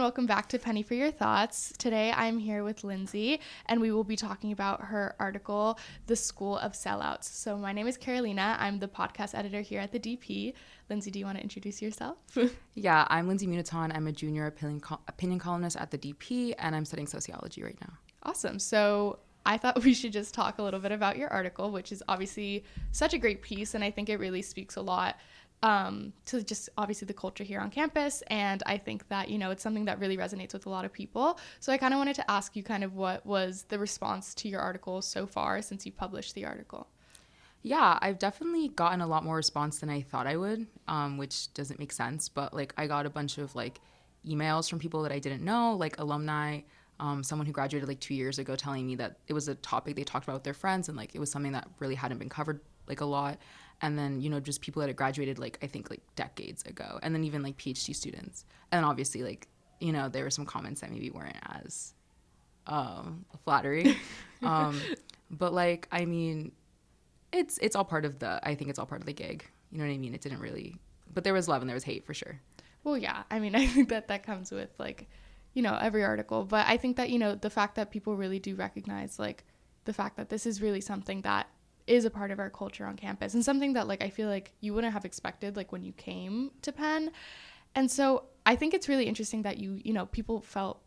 welcome back to Penny for Your Thoughts. Today I'm here with Lindsay, and we will be talking about her article, The School of Sellouts. So my name is Carolina. I'm the podcast editor here at the DP. Lindsay, do you want to introduce yourself? Yeah, I'm Lindsay Muneton. I'm a junior opinion columnist at the DP, and I'm studying sociology right now. Awesome. So I thought we should just talk a little bit about your article, which is obviously such a great piece, and I think it really speaks a lot to just obviously the culture here on campus. And I think that, it's something that really resonates with a lot of people. So I kind of wanted to ask you kind of what was the response to your article so far since you published the article? Yeah, I've definitely gotten a lot more response than I thought I would, which doesn't make sense. But I got a bunch of emails from people that I didn't know, alumni, someone who graduated 2 years ago telling me that it was a topic they talked about with their friends and it was something that really hadn't been covered a lot. And then, just people that had graduated, I think, decades ago. And then even, PhD students. And then, obviously, there were some comments that maybe weren't as flattering. But, I mean, it's all part of I think it's all part of the gig. You know what I mean? It didn't really... But there was love and there was hate, for sure. Well, yeah. I mean, I think that comes with, every article. But I think that, the fact that people really do recognize, the fact that this is really something that is a part of our culture on campus and something that I feel you wouldn't have expected when you came to Penn. And so I think it's really interesting that people felt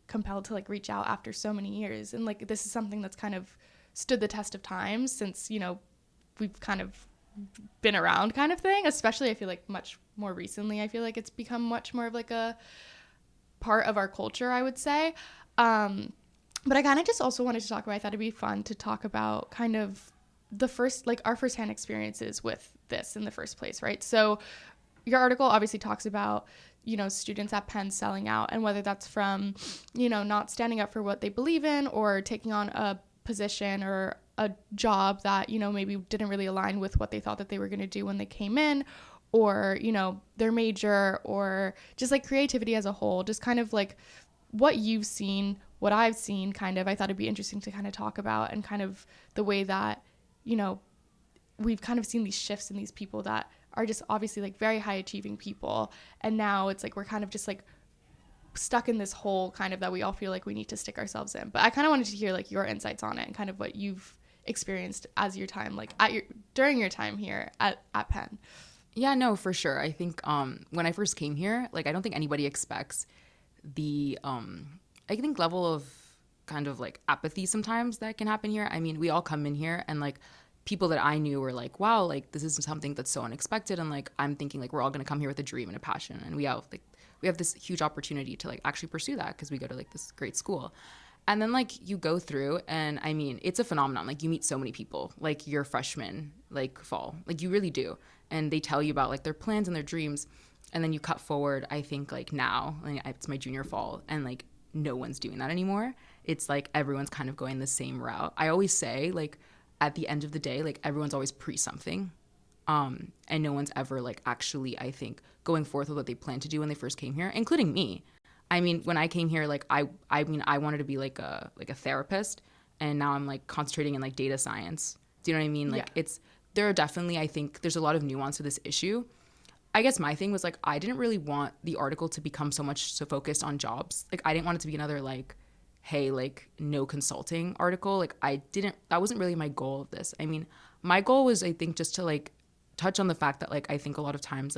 compelled to reach out after so many years. And this is something that's kind of stood the test of time since, we've kind of been around kind of thing, especially I feel much more recently. I feel it's become much more of a part of our culture, I would say. But I kind of just also wanted to talk about, I thought it'd be fun to talk about kind of the first, our firsthand experiences with this in the first place, right? So your article obviously talks about, students at Penn selling out, and whether that's from, not standing up for what they believe in or taking on a position or a job that, maybe didn't really align with what they thought that they were going to do when they came in, or, their major, or just creativity as a whole, just kind of what you've seen, what I've seen kind of, I thought it'd be interesting to kind of talk about, and kind of the way that, we've kind of seen these shifts in these people that are just obviously very high achieving people. And now it's we're kind of just stuck in this hole kind of that we all feel we need to stick ourselves in. But I kind of wanted to hear your insights on it and kind of what you've experienced as your time, during your time here at Penn. Yeah, no, for sure. I think when I first came here, I don't think anybody expects the, I think level of kind of apathy sometimes that can happen here. I mean, we all come in here and people that I knew were wow, this is something that's so unexpected. And I'm thinking we're all going to come here with a dream and a passion. And we have this huge opportunity to actually pursue that because we go to this great school. And then you go through, and I mean, it's a phenomenon. You meet so many people, your freshman, fall, you really do. And they tell you about their plans and their dreams. And then you cut forward, I think now, it's my junior fall, and no one's doing that anymore. It's everyone's kind of going the same route. I always say at the end of the day, everyone's always pre something. And no one's ever actually, I think, going forth with what they planned to do when they first came here, including me. I mean, when I came here, I wanted to be a therapist, and now I'm concentrating in data science. Do you know what I mean? Yeah. There are definitely, I think there's a lot of nuance to this issue. I guess my thing was I didn't really want the article to become so focused on jobs. I didn't want it to be another hey, no consulting article. That wasn't really my goal of this. I mean, my goal was, I think, just to touch on the fact that I think a lot of times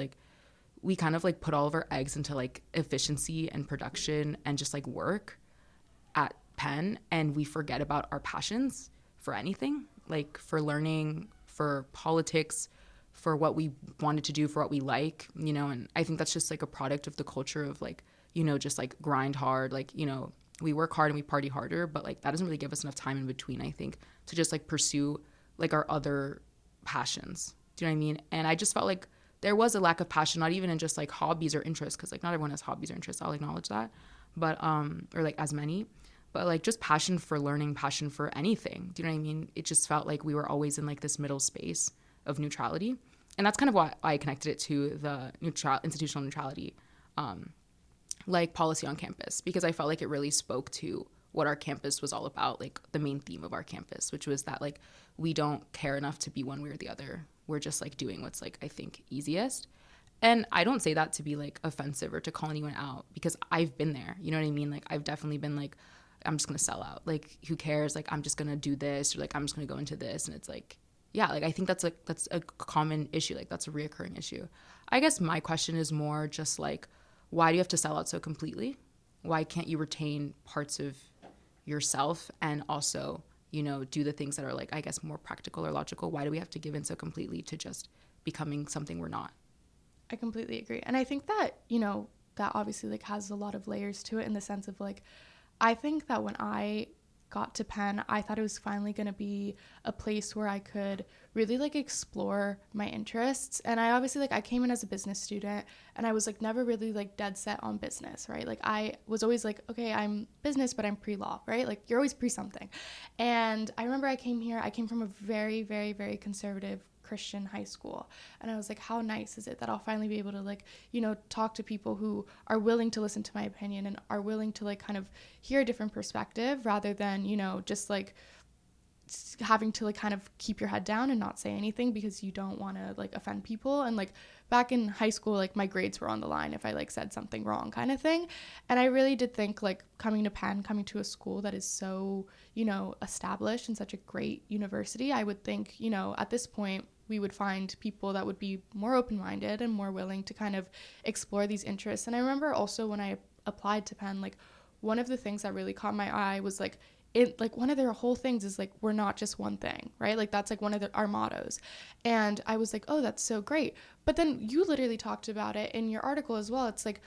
we kind of put all of our eggs into efficiency and production and just work at Penn, and we forget about our passions for anything, for learning, for politics, for what we wanted to do, for what we and I think that's just a product of the culture of just grind hard, we work hard and we party harder, but that doesn't really give us enough time in between, I think, to just pursue our other passions. Do you know what I mean? And I just felt there was a lack of passion, not even in just hobbies or interests, because not everyone has hobbies or interests, I'll acknowledge that, but or as many, but just passion for learning, passion for anything. Do you know what I mean? It just felt we were always in this middle space of neutrality, and that's kind of why I connected it to the institutional neutrality policy on campus, because I felt it really spoke to what our campus was all about, the main theme of our campus, which was that we don't care enough to be one way or the other. We're just doing what's I think easiest. And I don't say that to be like offensive or to call anyone out, because I've been there. You know what I mean? Like, I've definitely been like, I'm just going to sell out. Like, who cares? Like, I'm just going to do this, or like, I'm just going to go into this. And it's like, yeah, like, I think that's a common issue. Like, that's a reoccurring issue. I guess my question is more just like, why do you have to sell out so completely? Why can't you retain parts of yourself and also, you know, do the things that are like, I guess, more practical or logical? Why do we have to give in so completely to just becoming something we're not? I completely agree. And I think that, you know, that obviously like has a lot of layers to it, in the sense of like, I think that when I got to Penn, I thought it was finally going to be a place where I could really like explore my interests. And I obviously like, I came in as a business student, and I was like never really like dead set on business, right? Like, I was always like, okay, I'm business, but I'm pre-law, right? Like, you're always pre something. And I remember I came from a very, very, very conservative Christian high school, and I was like, how nice is it that I'll finally be able to like, you know, talk to people who are willing to listen to my opinion and are willing to like kind of hear a different perspective, rather than, you know, just like having to like kind of keep your head down and not say anything because you don't want to like offend people. And like back in high school, like my grades were on the line if I like said something wrong, kind of thing. And I really did think like coming to Penn, coming to a school that is so, you know, established and such a great university, I would think, you know, at this point we would find people that would be more open-minded and more willing to kind of explore these interests. And I remember also when I applied to Penn, like one of the things that really caught my eye was like, it like one of their whole things is like, we're not just one thing, right? Like that's like one of our mottos. And I was like, oh, that's so great. But then you literally talked about it in your article as well. It's like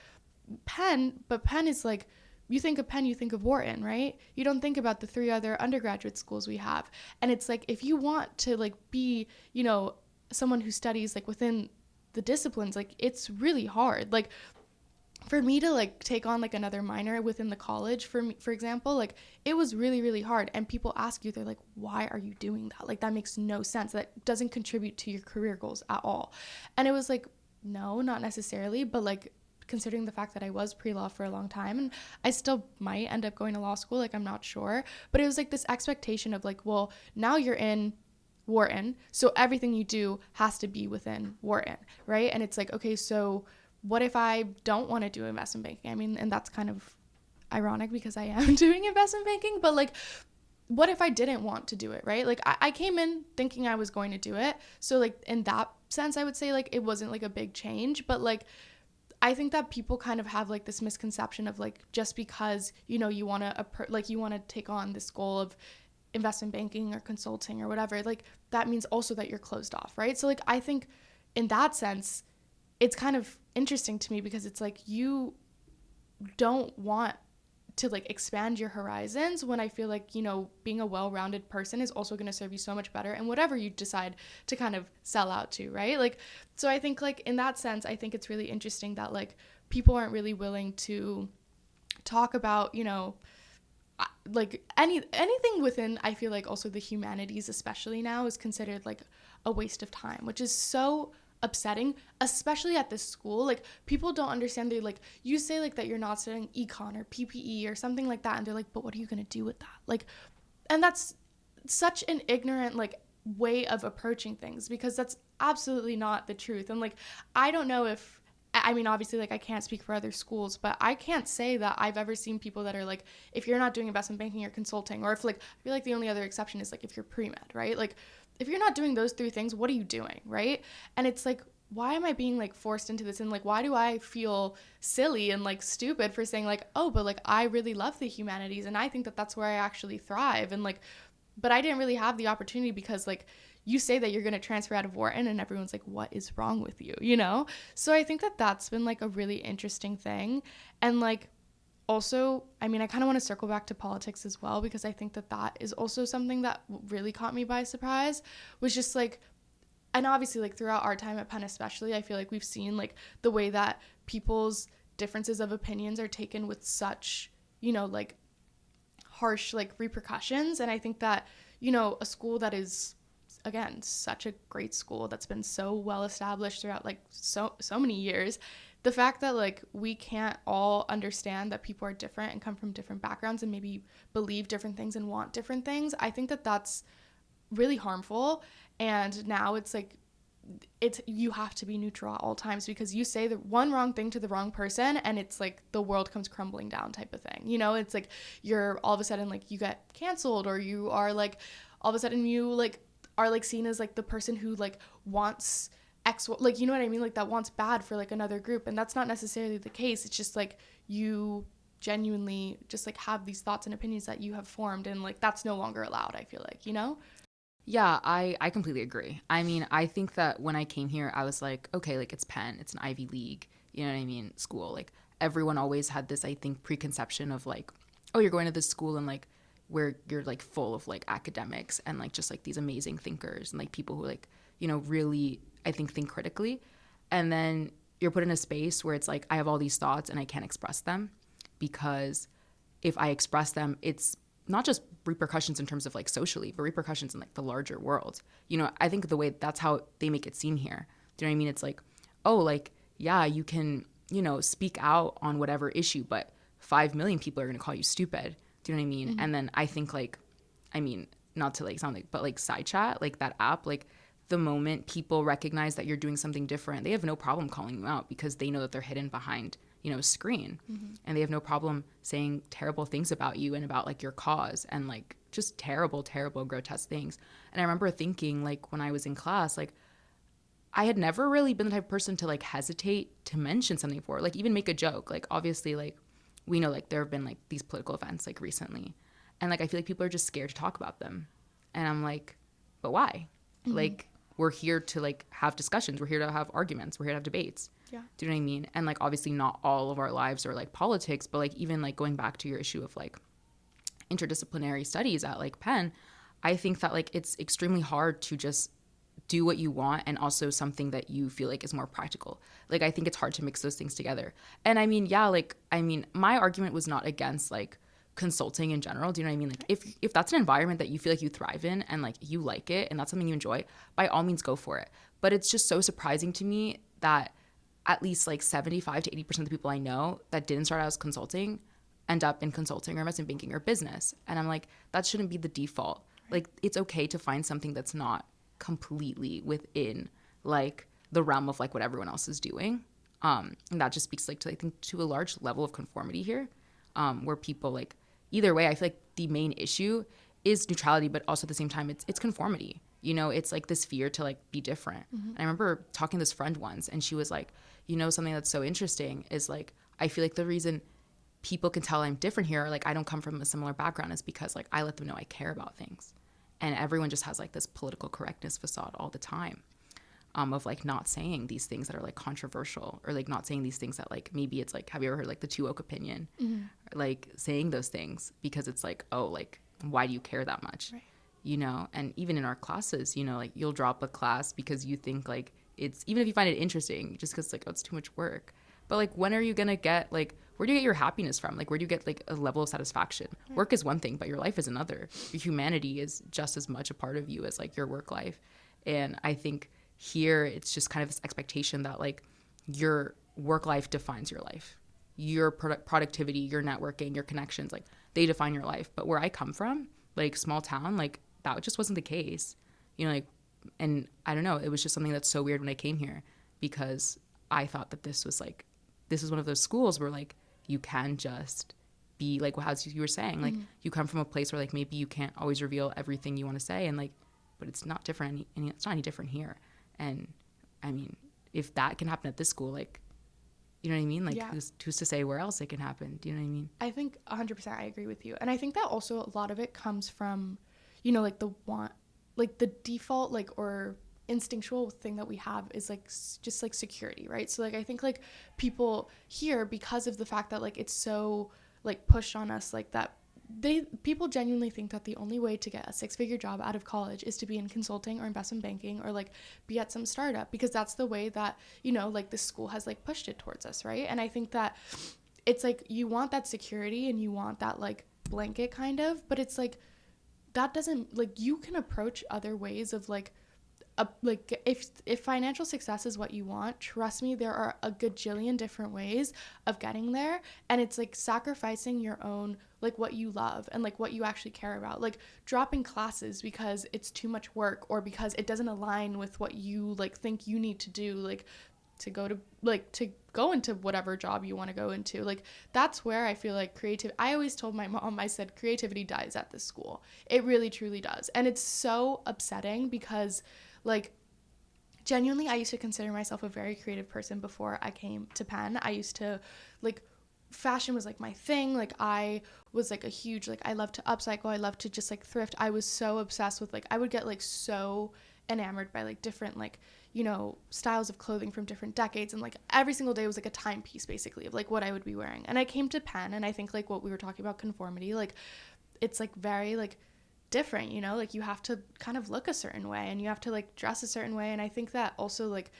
Penn, but Penn is like, you think of Penn, you think of Wharton, right? You don't think about the 3 other undergraduate schools we have. And it's like, if you want to like be, you know, someone who studies like within the disciplines, like it's really hard. Like for me to like take on like another minor within the college, for me, for example, like it was really, really hard. And people ask you, they're like, why are you doing that? Like that makes no sense. That doesn't contribute to your career goals at all. And it was like, no, not necessarily, but like considering the fact that I was pre-law for a long time, and I still might end up going to law school, like I'm not sure, but it was like this expectation of like, well, now you're in Wharton, so everything you do has to be within Wharton, right? And it's like, okay, so what if I don't want to do investment banking? I mean, and that's kind of ironic because I am doing investment banking, but like, what if I didn't want to do it, right? Like I came in thinking I was going to do it, so like in that sense I would say like it wasn't like a big change. But like I think that people kind of have like this misconception of like, just because, you know, you want to you want to take on this goal of investment banking or consulting or whatever, like that means also that you're closed off, right? So like I think in that sense it's kind of interesting to me, because it's like you don't want to like expand your horizons, when I feel like, you know, being a well-rounded person is also going to serve you so much better in whatever you decide to kind of sell out to, right? Like, so I think like in that sense, I think it's really interesting that like people aren't really willing to talk about, you know, like anything within, I feel like also the humanities especially now is considered like a waste of time, which is so upsetting, especially at this school. Like people don't understand. They like, you say like that you're not studying econ or PPE or something like that, and they're like, but what are you gonna do with that? Like, and that's such an ignorant like way of approaching things, because that's absolutely not the truth. And like I don't know if, I mean, obviously, like, I can't speak for other schools, but I can't say that I've ever seen people that are like, if you're not doing investment banking or consulting, or if like, I feel like the only other exception is like if you're pre-med, right? Like if you're not doing those 3 things, what are you doing, right? And it's like, why am I being like forced into this? And like, why do I feel silly and like stupid for saying like, oh, but like I really love the humanities and I think that that's where I actually thrive. And like, but I didn't really have the opportunity because like, you say that you're going to transfer out of Wharton and everyone's like, what is wrong with you, you know? So I think that that's been like a really interesting thing. And like, also, I mean, I kind of want to circle back to politics as well, because I think that that is also something that really caught me by surprise, was just like, and obviously like throughout our time at Penn especially, I feel like we've seen like the way that people's differences of opinions are taken with such, you know, like harsh like repercussions. And I think that, you know, a school that is, again, such a great school that's been so well established throughout like so many years, the fact that like we can't all understand that people are different and come from different backgrounds and maybe believe different things and want different things, I think that that's really harmful. And now it's like you have to be neutral at all times, because you say the one wrong thing to the wrong person and it's like the world comes crumbling down type of thing. You know, it's like you're all of a sudden like you get canceled, or you are like all of a sudden you like are like seen as like the person who like wants X, like, you know what I mean? Like that wants bad for like another group. And that's not necessarily the case. It's just like you genuinely just like have these thoughts and opinions that you have formed, and like that's no longer allowed, I feel like, you know? Yeah, I completely agree. I mean, I think that when I came here, I was like, okay, like it's Penn, it's an Ivy League, you know what I mean, school. Like everyone always had this, I think, preconception of like, oh, you're going to this school and like where you're like full of like academics and like just like these amazing thinkers and like people who like, you know, really, I think critically. And then you're put in a space where it's like, I have all these thoughts and I can't express them, because if I express them, it's not just repercussions in terms of like socially, but repercussions in like the larger world. You know, I think the way that's how they make it seem here. Do you know what I mean? It's like, oh, like, yeah, you can, you know, speak out on whatever issue, but 5 million people are going to call you stupid. Do you know what I mean? Mm-hmm. And then I think like, I mean, not to like sound like, but like side chat, like that app, like the moment people recognize that you're doing something different, they have no problem calling you out because they know that they're hidden behind, you know, a screen. Mm-hmm. And they have no problem saying terrible things about you and about like your cause and like just terrible, grotesque things. And I remember thinking like when I was in class, like I had never really been the type of person to like hesitate to mention something for, like even make a joke. Like obviously like we know like there have been like these political events like recently, and like I feel like people are just scared to talk about them. And I'm like, but why? Mm-hmm. Like we're here to like have discussions, we're here to have arguments, we're here to have debates. Yeah. Do you know what I mean? And like obviously not all of our lives are like politics, but like even like going back to your issue of like interdisciplinary studies at like Penn, I think that like it's extremely hard to just do what you want and also something that you feel like is more practical. Like I think it's hard to mix those things together. And I mean, yeah, like I mean, my argument was not against like consulting in general. Do you know what I mean? Like if that's an environment that you feel like you thrive in and like you like it and that's something you enjoy, by all means go for it. But it's just so surprising to me that at least like 75 to 80% of the people I know that didn't start out as consulting end up in consulting or investment banking or business. And I'm like, that shouldn't be the default. Like it's okay to find something that's not completely within like the realm of like what everyone else is doing. And that just speaks like to, I think, to a large level of conformity here, where people like, either way, I feel like the main issue is neutrality, but also at the same time, it's conformity. You know, it's like this fear to like be different. Mm-hmm. And I remember talking to this friend once and she was like, you know, something that's so interesting is like, I feel like the reason people can tell I'm different here, or like I don't come from a similar background, is because like I let them know I care about things. And everyone just has like this political correctness facade all the time, of like not saying these things that are like controversial, or like not saying these things that like maybe it's like, have you ever heard like the two oak opinion? Mm-hmm. Like saying those things because it's like, oh, like why do you care that much? Right. You know, and even in our classes, you know, like you'll drop a class because you think like it's, even if you find it interesting, just because like, oh, it's too much work. But like, when are you gonna get like, where do you get your happiness from? Like, where do you get like a level of satisfaction? Right. Work is one thing, but your life is another. Your humanity is just as much a part of you as like your work life. And I think here it's just kind of this expectation that like your work life defines your life. Your productivity, your networking, your connections, like they define your life. But where I come from, like small town, like that just wasn't the case, you know, like, and I don't know, it was just something that's so weird when I came here, because I thought that this was one of those schools where like you can just be like, well, as you were saying, like you come from a place where like maybe you can't always reveal everything you want to say, and like, but it's not different, it's not any different here. And I mean, if that can happen at this school, like, you know what I mean? Like, yeah. who's to say where else it can happen? Do you know what I mean? I think 100% I agree with you. And I think that also a lot of it comes from, you know, like the default, like, or instinctual thing that we have is like just like security, right? So like I think like people here, because of the fact that like it's so like pushed on us, like that people genuinely think that the only way to get a 6-figure job out of college is to be in consulting or investment banking, or like be at some startup, because that's the way that, you know, like the school has like pushed it towards us, right? And I think that it's like you want that security and you want that like blanket kind of, but it's like that doesn't, like, you can approach other ways of like like if financial success is what you want, trust me, there are a gajillion different ways of getting there, and it's like sacrificing your own, like what you love and like what you actually care about, like dropping classes because it's too much work or because it doesn't align with what you like think you need to do, like to go into whatever job you want to go into. Like that's where I feel like I always told my mom, I said, creativity dies at this school. It really truly does. And it's so upsetting because like genuinely I used to consider myself a very creative person before I came to Penn. I used to like, fashion was like my thing. Like I was like a huge, like I love to upcycle, I love to just like thrift. I was so obsessed with like, I would get like so enamored by like different like, you know, styles of clothing from different decades, and like every single day was like a timepiece basically of like what I would be wearing. And I came to Penn, and I think like what we were talking about, conformity, like it's like very like different, you know, like you have to kind of look a certain way and you have to like dress a certain way. And I think that also like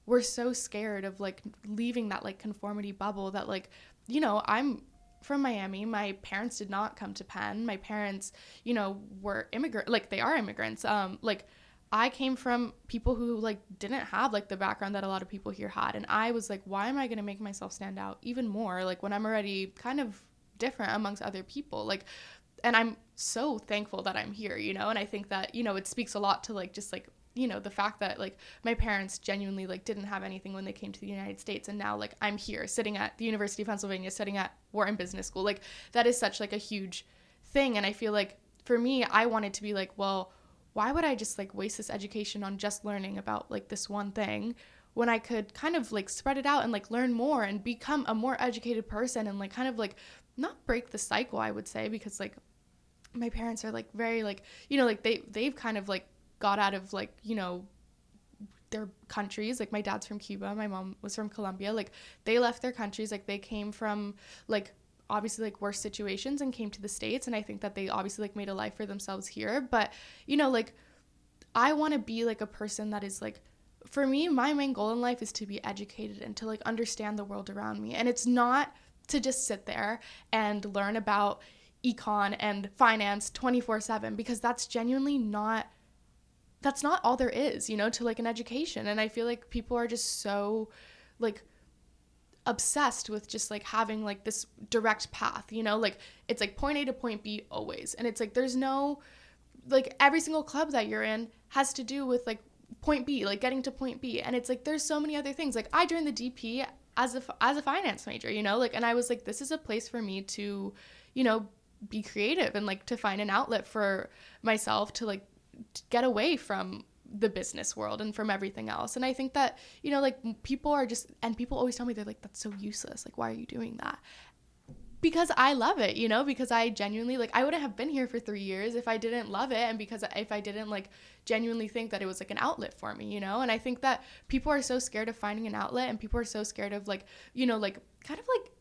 we're so scared of like leaving that like conformity bubble that like, you know, I'm from Miami. My parents did not come to Penn. My parents, you know, were like they are immigrants. Like I came from people who like didn't have like the background that a lot of people here had. And I was like, why am I going to make myself stand out even more? Like when I'm already kind of different amongst other people, like, and I'm so thankful that I'm here, you know? And I think that, you know, it speaks a lot to like, just like, you know, the fact that like my parents genuinely like didn't have anything when they came to the United States. And now like I'm here sitting at the University of Pennsylvania, studying at Wharton Business School. Like that is such like a huge thing. And I feel like for me, I wanted to be like, well, why would I just like waste this education on just learning about like this one thing when I could kind of like spread it out and like learn more and become a more educated person and like kind of like not break the cycle, I would say, because like my parents are like very like, you know, like they've kind of like got out of like, you know, their countries. Like my dad's from Cuba, my mom was from Colombia. Like they left their countries, like they came from like obviously like worse situations and came to the States. And I think that they obviously like made a life for themselves here. But, you know, like I want to be like a person that is like, for me, my main goal in life is to be educated and to like understand the world around me. And it's not to just sit there and learn about econ and finance 24/7, because that's genuinely not, that's not all there is, you know, to like an education. And I feel like people are just so like obsessed with just like having like this direct path, you know, like it's like point A to point B always. And it's like there's no, like every single club that you're in has to do with like point B, like getting to point B. And it's like there's so many other things. Like I joined the DP as a finance major, you know, like, and I was like, this is a place for me to, you know, be creative and like to find an outlet for myself to like get away from the business world and from everything else. And I think that, you know, like people are just, and people always tell me, they're like, that's so useless, like why are you doing that? Because I love it, you know, because I genuinely like, I wouldn't have been here for 3 years if I didn't love it, and because if I didn't like genuinely think that it was like an outlet for me, you know. And I think that people are so scared of finding an outlet, and people are so scared of like, you know, like kind of like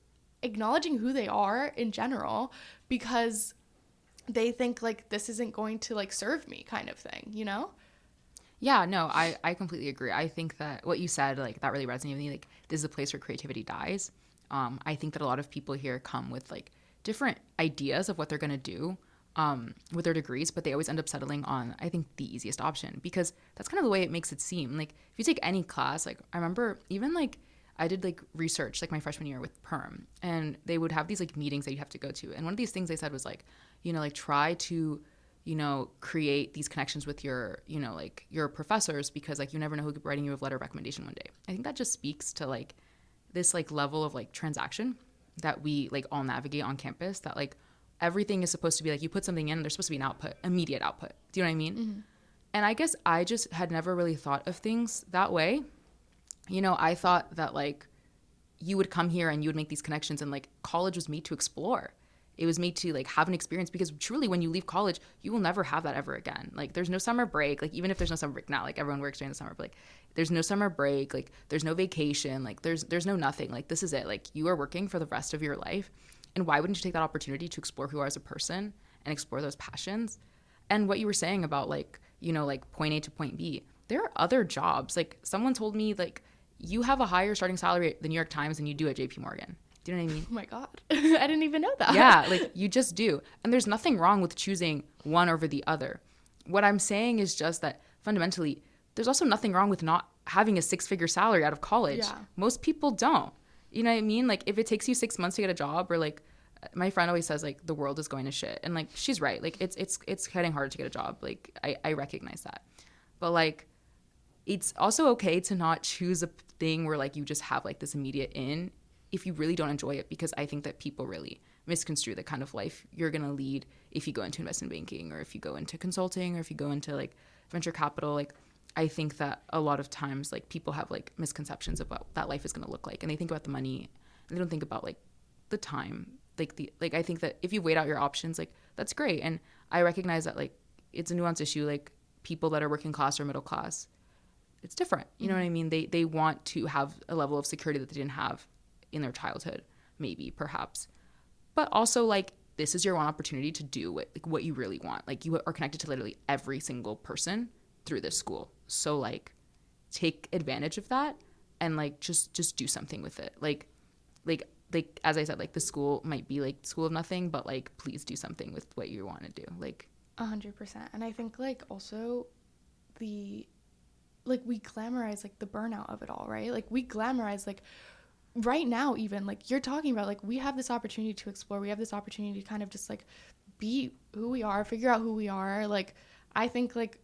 acknowledging who they are in general, because they think like this isn't going to like serve me, kind of thing, you know? Yeah, no, I completely agree. I think that what you said, like that really resonated with me. Like this is a place where creativity dies. I think that a lot of people here come with like different ideas of what they're going to do with their degrees, but they always end up settling on, I think, the easiest option, because that's kind of the way it makes it seem. Like if you take any class, like I remember even like I did like research like my freshman year with Perm, and they would have these like meetings that you have to go to. And one of these things they said was like, you know, like try to, you know, create these connections with your, you know, like your professors, because like you never know who could be writing you a letter of recommendation one day. I think that just speaks to like this like level of like transaction that we like all navigate on campus, that like everything is supposed to be like you put something in and there's supposed to be an output, immediate output. Do you know what I mean? Mm-hmm. And I guess I just had never really thought of things that way. You know, I thought that like you would come here and you would make these connections, and like college was made to explore. It was made to like have an experience, because truly when you leave college, you will never have that ever again. Like there's no summer break. Like even if there's no summer break now, like everyone works during the summer, but like there's no summer break, like there's no vacation, like there's no nothing. Like this is it. Like you are working for the rest of your life. And why wouldn't you take that opportunity to explore who you are as a person and explore those passions? And what you were saying about like, you know, like point A to point B, there are other jobs. Like someone told me like you have a higher starting salary at the New York Times than you do at JP Morgan. Do you know what I mean? Oh my God. I didn't even know that. Yeah, like you just do. And there's nothing wrong with choosing one over the other. What I'm saying is just that fundamentally, there's also nothing wrong with not having a 6-figure salary out of college. Yeah. Most people don't. You know what I mean? Like, if it takes you 6 months to get a job, or like my friend always says, like, the world is going to shit, and like she's right. Like, it's getting harder to get a job. Like, I recognize that, but like, it's also okay to not choose a thing where like you just have like this immediate in if you really don't enjoy it, because I think that people really misconstrue the kind of life you're going to lead if you go into investment banking, or if you go into consulting, or if you go into like venture capital. Like, I think that a lot of times like people have like misconceptions about what that life is going to look like, and they think about the money and they don't think about like the time. Like I think that if you weighed out your options, like, that's great. And I recognize that like it's a nuanced issue. Like, people that are working class or middle class, it's different. You know what I mean? They want to have a level of security that they didn't have in their childhood, maybe, perhaps. But also, like, this is your one opportunity to do what you really want. Like, you are connected to literally every single person through this school. So, like, take advantage of that and, like, just do something with it. Like, as I said, like, the school might be, like, school of nothing, but, like, please do something with what you want to do. Like, 100%. And I think, like, also we glamorize, like, the burnout of it all, right? Like, we glamorize, like, right now, even, like, you're talking about, like, we have this opportunity to explore. We have this opportunity to kind of just, like, be who we are, figure out who we are. Like, I think, like,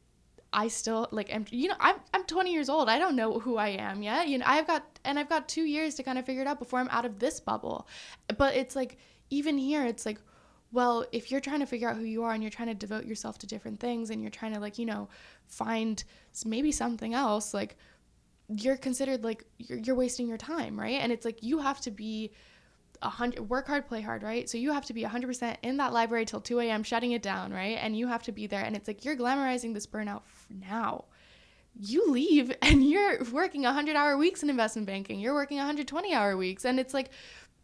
I still, like, I'm 20 years old. I don't know who I am yet. You know, I've got 2 years to kind of figure it out before I'm out of this bubble. But it's like, even here, it's like, well, if you're trying to figure out who you are and you're trying to devote yourself to different things and you're trying to, like, you know, find maybe something else, like, you're considered, like, you're wasting your time, right? And it's like, you have to be work hard, play hard, right? So you have to be 100% in that library till 2 a.m. shutting it down, right? And you have to be there. And it's like, you're glamorizing this burnout now. You leave and you're working 100-hour weeks in investment banking. You're working 120-hour weeks. And it's like,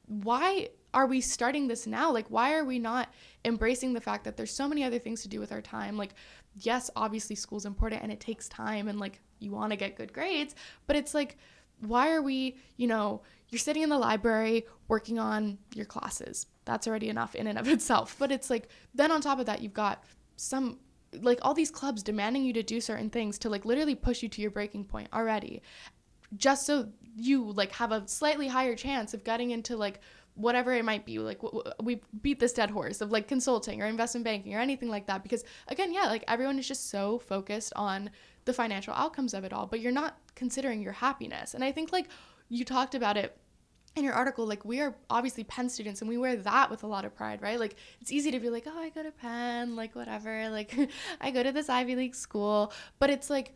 why are we starting this now? Like, why are we not embracing the fact that there's so many other things to do with our time? Like, yes, obviously school's important and it takes time and, like, you want to get good grades, but it's like, why are we, you know, you're sitting in the library working on your classes. That's already enough in and of itself. But it's like, then on top of that, you've got some, like, all these clubs demanding you to do certain things to, like, literally push you to your breaking point already, just so you, like, have a slightly higher chance of getting into, like, whatever it might be. Like, we beat this dead horse of, like, consulting or investment banking or anything like that, because, again, yeah, like, everyone is just so focused on the financial outcomes of it all, but you're not considering your happiness. And I think, like, you talked about it in your article, like, we are obviously Penn students and we wear that with a lot of pride, right? Like, it's easy to be like, oh, I go to Penn, like, whatever, like, I go to this Ivy League school, but it's like,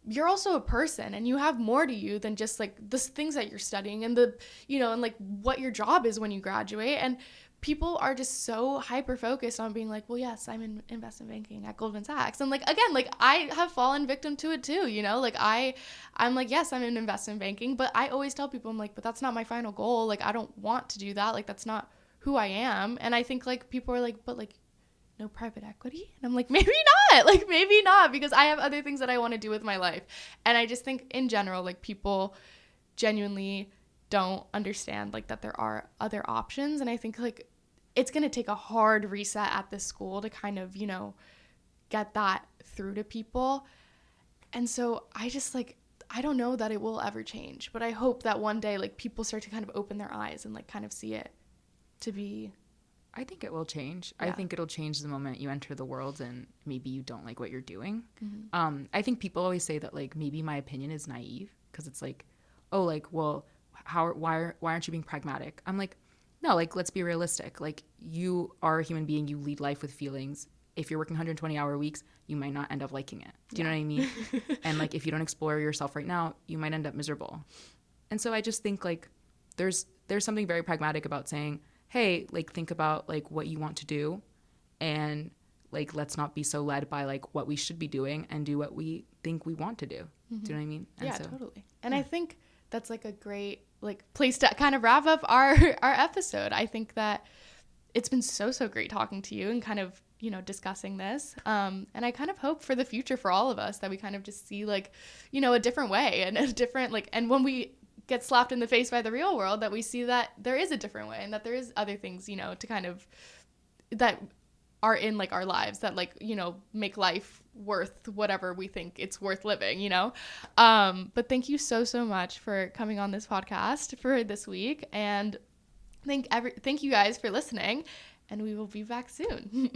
you're also a person and you have more to you than just, like, the things that you're studying and the, you know, and, like, what your job is when you graduate. And people are just so hyper focused on being like, well, yes, I'm in investment banking at Goldman Sachs. And, like, again, like, I have fallen victim to it too, you know, like, I'm like, yes, I'm in investment banking, but I always tell people, I'm like, but that's not my final goal. Like, I don't want to do that. Like, that's not who I am. And I think, like, people are like, but, like, no private equity? And I'm like, maybe not. Like, maybe not, because I have other things that I want to do with my life. And I just think in general, like, people genuinely don't understand, like, that there are other options. And I think, like, it's going to take a hard reset at this school to kind of, you know, get that through to people. And so I just, like, I don't know that it will ever change, but I hope that one day, like, people start to kind of open their eyes and, like, kind of see it to be. I think it will change. Yeah. I think it'll change the moment you enter the world and maybe you don't like what you're doing. Mm-hmm. I think people always say that, like, maybe my opinion is naive because it's like, oh, like, well, why aren't you being pragmatic? I'm like, no, like, let's be realistic. Like, you are a human being. You lead life with feelings. If you're working 120-hour weeks, you might not end up liking it. Do you know what I mean? And, like, if you don't explore yourself right now, you might end up miserable. And so I just think, like, there's something very pragmatic about saying, hey, like, think about, like, what you want to do, and, like, let's not be so led by, like, what we should be doing and do what we think we want to do. Mm-hmm. Do you know what I mean? And yeah, totally. And I think that's, like, a great, like, place to kind of wrap up our episode. I think that it's been so great talking to you and kind of, you know, discussing this. And I kind of hope for the future for all of us that we kind of just see, like, you know, a different way and a different, like, and when we get slapped in the face by the real world, that we see that there is a different way and that there is other things, you know, to kind of, that are in, like, our lives that, like, you know, make life worth whatever we think it's worth living, you know? But thank you so much for coming on this podcast for this week. And thank you guys for listening, and we will be back soon.